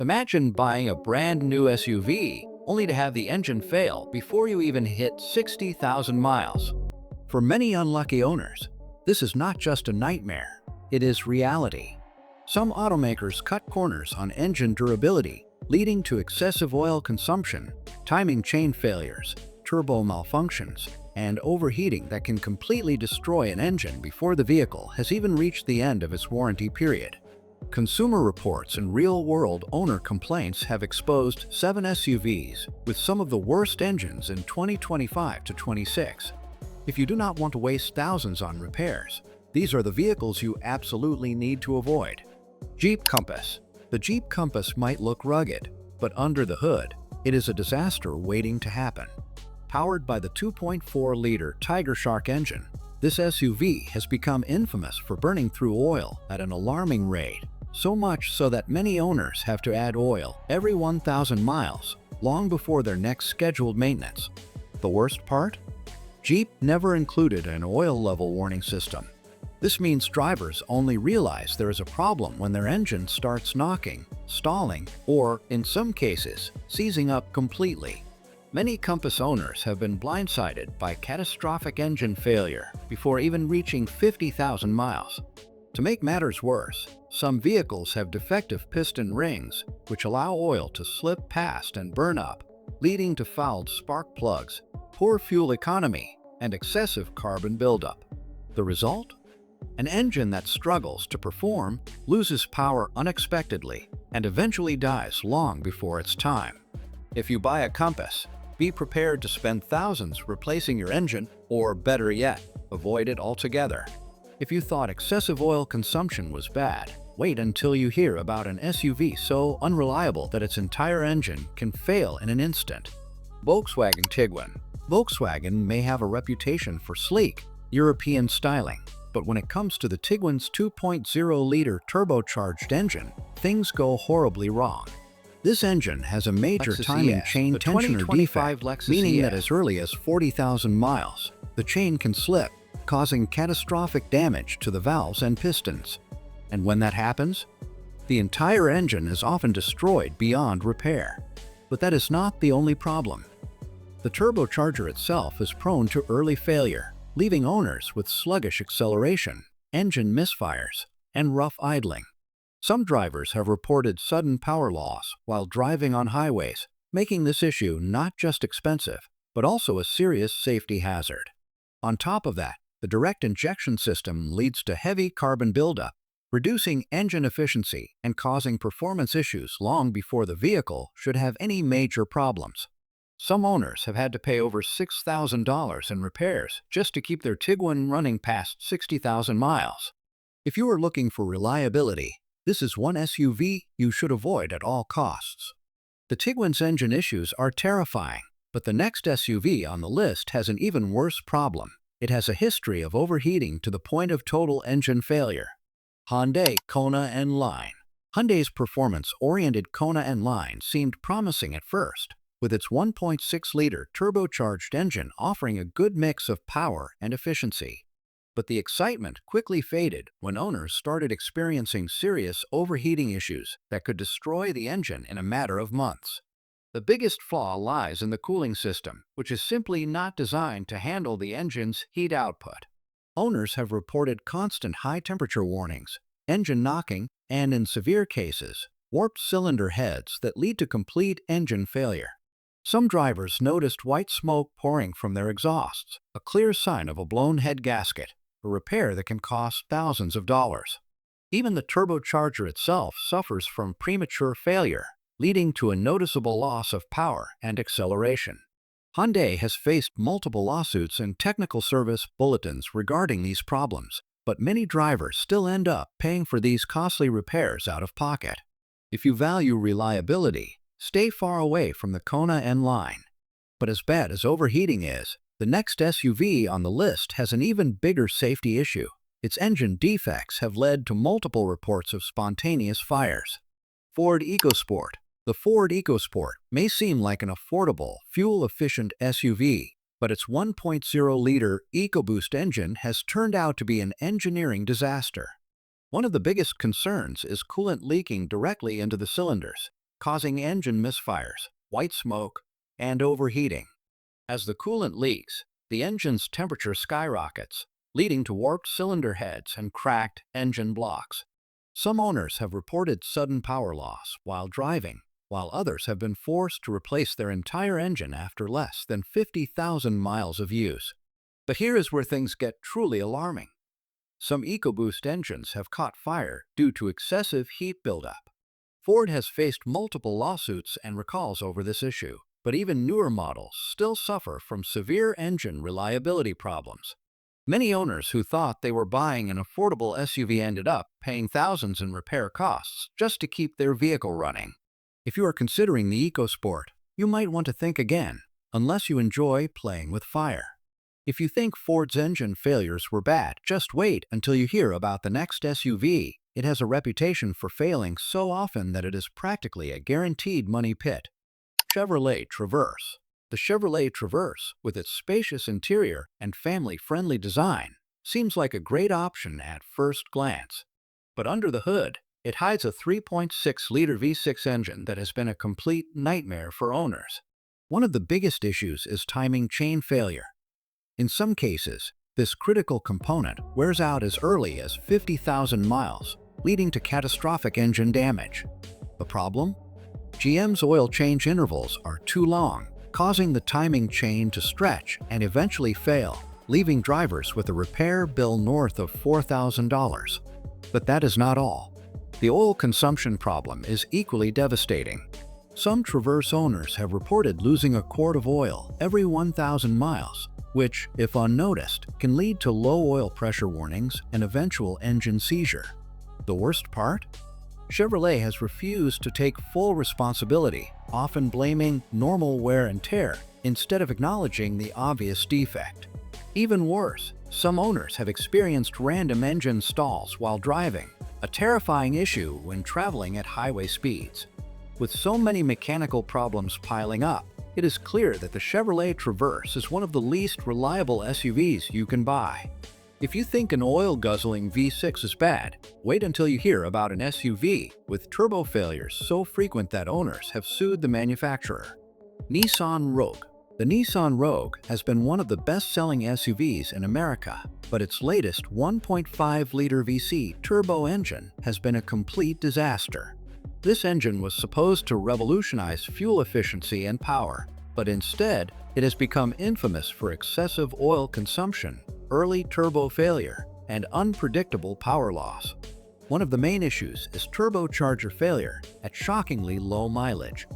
Imagine buying a brand new SUV only to have the engine fail before you even hit 60,000 miles. For many unlucky owners, this is not just a nightmare, it is reality. Some automakers cut corners on engine durability, leading to excessive oil consumption, timing chain failures, turbo malfunctions, and overheating that can completely destroy an engine before the vehicle has even reached the end of its warranty period. Consumer reports and real-world owner complaints have exposed 7 SUVs with some of the worst engines in 2025 to 26. If you do not want to waste thousands on repairs, these are the vehicles you absolutely need to avoid. Jeep Compass. The Jeep Compass might look rugged, but under the hood, it is a disaster waiting to happen. Powered by the 2.4-liter Tiger Shark engine, this SUV has become infamous for burning through oil at an alarming rate, so much so that many owners have to add oil every 1,000 miles, long before their next scheduled maintenance. The worst part? Jeep never included an oil level warning system. This means drivers only realize there is a problem when their engine starts knocking, stalling, or, in some cases, seizing up completely. Many Compass owners have been blindsided by catastrophic engine failure before even reaching 50,000 miles. To make matters worse, some vehicles have defective piston rings, which allow oil to slip past and burn up, leading to fouled spark plugs, poor fuel economy, and excessive carbon buildup. The result? An engine that struggles to perform, loses power unexpectedly, and eventually dies long before its time. If you buy a Compass, be prepared to spend thousands replacing your engine, or better yet, avoid it altogether. If you thought excessive oil consumption was bad, wait until you hear about an SUV so unreliable that its entire engine can fail in an instant. Volkswagen Tiguan. Volkswagen may have a reputation for sleek, European styling, but when it comes to the Tiguan's 2.0-liter turbocharged engine, things go horribly wrong. This engine has a major timing chain tensioner defect, meaning that as early as 40,000 miles, the chain can slip, causing catastrophic damage to the valves and pistons. And when that happens, the entire engine is often destroyed beyond repair. But that is not the only problem. The turbocharger itself is prone to early failure, leaving owners with sluggish acceleration, engine misfires, and rough idling. Some drivers have reported sudden power loss while driving on highways, making this issue not just expensive, but also a serious safety hazard. On top of that, the direct injection system leads to heavy carbon buildup, reducing engine efficiency and causing performance issues long before the vehicle should have any major problems. Some owners have had to pay over $6,000 in repairs just to keep their Tiguan running past 60,000 miles. If you are looking for reliability, this is one SUV you should avoid at all costs. The Tiguan's engine issues are terrifying, but the next SUV on the list has an even worse problem. It has a history of overheating to the point of total engine failure. Hyundai Kona N Line. Hyundai's performance-oriented Kona N Line seemed promising at first, with its 1.6-liter turbocharged engine offering a good mix of power and efficiency. But the excitement quickly faded when owners started experiencing serious overheating issues that could destroy the engine in a matter of months. The biggest flaw lies in the cooling system, which is simply not designed to handle the engine's heat output. Owners have reported constant high-temperature warnings, engine knocking, and in severe cases, warped cylinder heads that lead to complete engine failure. Some drivers noticed white smoke pouring from their exhausts, a clear sign of a blown head gasket, a repair that can cost thousands of dollars. Even the turbocharger itself suffers from premature failure, leading to a noticeable loss of power and acceleration. Hyundai has faced multiple lawsuits and technical service bulletins regarding these problems, but many drivers still end up paying for these costly repairs out of pocket. If you value reliability, stay far away from the Kona N Line. But as bad as overheating is, the next SUV on the list has an even bigger safety issue. Its engine defects have led to multiple reports of spontaneous fires. Ford Ecosport. The Ford Ecosport may seem like an affordable, fuel-efficient SUV, but its 1.0-liter EcoBoost engine has turned out to be an engineering disaster. One of the biggest concerns is coolant leaking directly into the cylinders. causing engine misfires, white smoke, and overheating. As the coolant leaks, the engine's temperature skyrockets, leading to warped cylinder heads and cracked engine blocks. Some owners have reported sudden power loss while driving, while others have been forced to replace their entire engine after less than 50,000 miles of use. But here is where things get truly alarming. Some EcoBoost engines have caught fire due to excessive heat buildup. Ford has faced multiple lawsuits and recalls over this issue, but even newer models still suffer from severe engine reliability problems. Many owners who thought they were buying an affordable SUV ended up paying thousands in repair costs just to keep their vehicle running. If you are considering the Ecosport, you might want to think again, unless you enjoy playing with fire. If you think Ford's engine failures were bad, just wait until you hear about the next SUV. It has a reputation for failing so often that it is practically a guaranteed money pit. Chevrolet Traverse. The Chevrolet Traverse, with its spacious interior and family-friendly design, seems like a great option at first glance. But under the hood, it hides a 3.6-liter V6 engine that has been a complete nightmare for owners. One of the biggest issues is timing chain failure. In some cases, this critical component wears out as early as 50,000 miles, leading to catastrophic engine damage. The problem? GM's oil change intervals are too long, causing the timing chain to stretch and eventually fail, leaving drivers with a repair bill north of $4,000. But that is not all. The oil consumption problem is equally devastating. Some Traverse owners have reported losing a quart of oil every 1,000 miles, which, if unnoticed, can lead to low oil pressure warnings and eventual engine seizure. The worst part? Chevrolet has refused to take full responsibility, often blaming normal wear and tear instead of acknowledging the obvious defect. Even worse, some owners have experienced random engine stalls while driving, a terrifying issue when traveling at highway speeds. With so many mechanical problems piling up, it is clear that the Chevrolet Traverse is one of the least reliable SUVs you can buy. If you think an oil-guzzling V6 is bad, wait until you hear about an SUV with turbo failures so frequent that owners have sued the manufacturer. Nissan Rogue. The Nissan Rogue has been one of the best-selling SUVs in America, but its latest 1.5-liter VC turbo engine has been a complete disaster. This engine was supposed to revolutionize fuel efficiency and power, but instead, it has become infamous for excessive oil consumption, early turbo failure, and unpredictable power loss. One of the main issues is turbocharger failure at shockingly low mileage.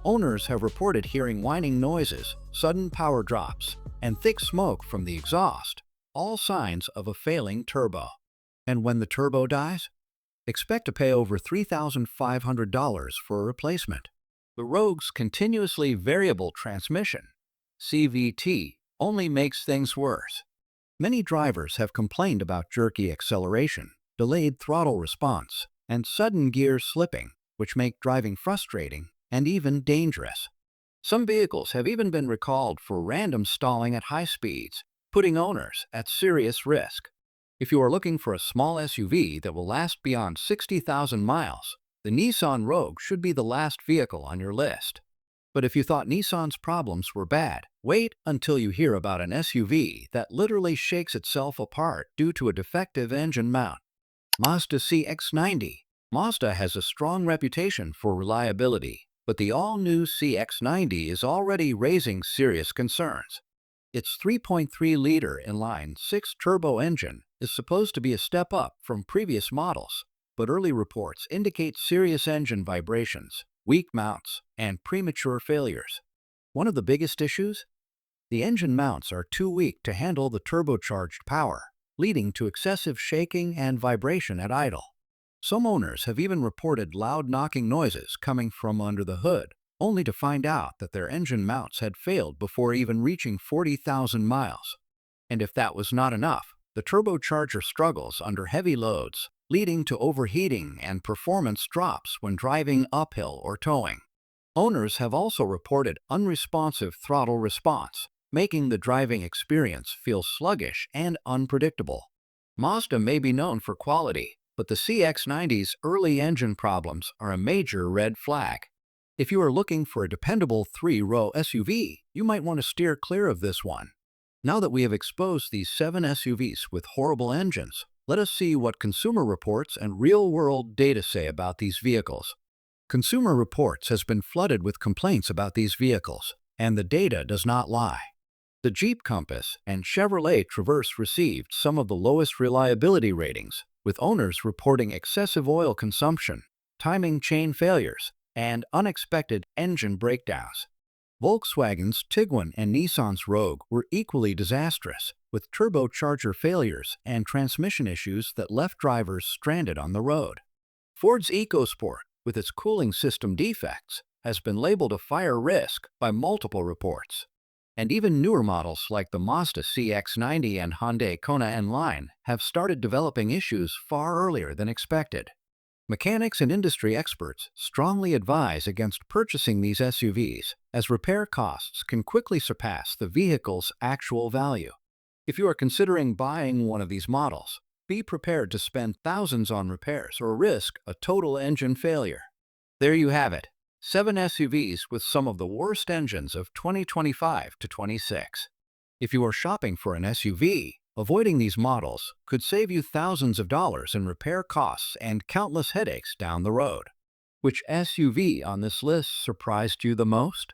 Owners have reported hearing whining noises, sudden power drops, and thick smoke from the exhaust, all signs of a failing turbo. And when the turbo dies? Expect to pay over $3,500 for a replacement. The Rogue's continuously variable transmission, CVT, only makes things worse. Many drivers have complained about jerky acceleration, delayed throttle response, and sudden gear slipping, which make driving frustrating and even dangerous. Some vehicles have even been recalled for random stalling at high speeds, putting owners at serious risk. If you are looking for a small SUV that will last beyond 60,000 miles, the Nissan Rogue should be the last vehicle on your list. But if you thought Nissan's problems were bad, wait until you hear about an SUV that literally shakes itself apart due to a defective engine mount. Mazda CX-90. Mazda has a strong reputation for reliability, but the all-new CX-90 is already raising serious concerns. Its 3.3-liter inline 6 turbo engine is supposed to be a step up from previous models, but early reports indicate serious engine vibrations, weak mounts, and premature failures. One of the biggest issues? The engine mounts are too weak to handle the turbocharged power, leading to excessive shaking and vibration at idle. Some owners have even reported loud knocking noises coming from under the hood, only to find out that their engine mounts had failed before even reaching 40,000 miles. And if that was not enough, the turbocharger struggles under heavy loads, leading to overheating and performance drops when driving uphill or towing. Owners have also reported unresponsive throttle response, making the driving experience feel sluggish and unpredictable. Mazda may be known for quality, but the CX-90's early engine problems are a major red flag. If you are looking for a dependable three-row SUV, you might want to steer clear of this one. Now that we have exposed these 7 SUVs with horrible engines, let us see what consumer reports and real-world data say about these vehicles. Consumer Reports has been flooded with complaints about these vehicles, and the data does not lie. The Jeep Compass and Chevrolet Traverse received some of the lowest reliability ratings, with owners reporting excessive oil consumption, timing chain failures, and unexpected engine breakdowns. Volkswagen's Tiguan and Nissan's Rogue were equally disastrous, with turbocharger failures and transmission issues that left drivers stranded on the road. Ford's Ecosport, with its cooling system defects, has been labeled a fire risk by multiple reports. And even newer models like the Mazda CX-90 and Hyundai Kona N Line have started developing issues far earlier than expected. Mechanics and industry experts strongly advise against purchasing these SUVs, as repair costs can quickly surpass the vehicle's actual value. If you are considering buying one of these models, be prepared to spend thousands on repairs or risk a total engine failure. There you have it, 7 SUVs with some of the worst engines of 2025 to 26. If you are shopping for an SUV, avoiding these models could save you thousands of dollars in repair costs and countless headaches down the road. Which SUV on this list surprised you the most?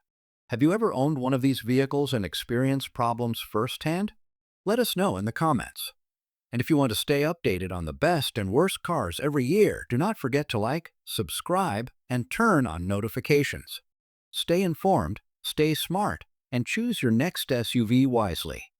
Have you ever owned one of these vehicles and experienced problems firsthand? Let us know in the comments. And if you want to stay updated on the best and worst cars every year, do not forget to like, subscribe, and turn on notifications. Stay informed, stay smart, and choose your next SUV wisely.